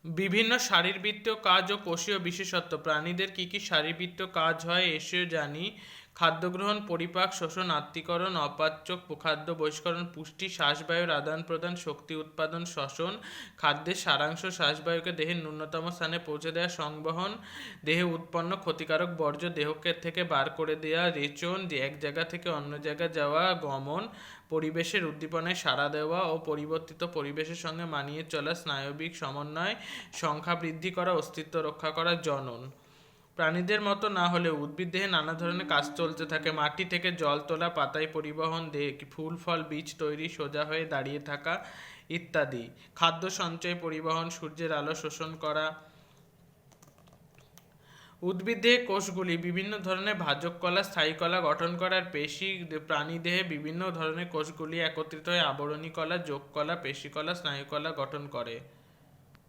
বিভিন্ন শারীরবৃত্তীয় কাজ ও কোষীয় বিশেষত্ব। প্রাণীদের কি কি শারীরবৃত্তীয় কাজ হয় এসেও জানি। খাদ্য গ্রহণ, পরিপাক, শোষণ, আত্তীকরণ, অপাচ্য খাদ্য বহিষ্করণ, পুষ্টি, শ্বাসবায়ুর আদান প্রদান, শক্তি উৎপাদন, শ্বসন, খাদ্যের সারাংশ, শ্বাসবায়ুকে দেহের ন্যূনতম স্থানে পৌঁছে দেওয়া, সংবহন, দেহে উৎপন্ন ক্ষতিকারক বর্জ্য দেহকে থেকে বার করে দেওয়া, রেচন, এক জায়গা থেকে অন্য জায়গায় যাওয়া, গমন, পরিবেশের উদ্দীপনায় সাড়া দেওয়া ও পরিবর্তিত পরিবেশের সঙ্গে মানিয়ে চলা, স্নায়বিক সমন্বয়, সংখ্যা বৃদ্ধি করা, অস্তিত্ব রক্ষা করা, জনন। প্রাণীদের মতো না হলেও উদ্ভিদ দেহে নানা ধরনের কাজ চলতে থাকে। মাটি থেকে জল তোলা, পাতায় পরিবহন, দেহে ফুল ফল বীজ তৈরি, সোজা হয়ে দাঁড়িয়ে থাকা ইত্যাদি। খাদ্য সঞ্চয়, পরিবহন, সূর্যের আলো শোষণ করা। উদ্ভিদ দেহে কোষগুলি বিভিন্ন ধরনের ভাজক কলা, স্থায়ী কলা গঠন করার পেশি। প্রাণী দেহে বিভিন্ন ধরনের কোষগুলি একত্রিত হয়ে আবরণী কলা, যোগ কলা, পেশি কলা, স্নায়ু কলা গঠন করে।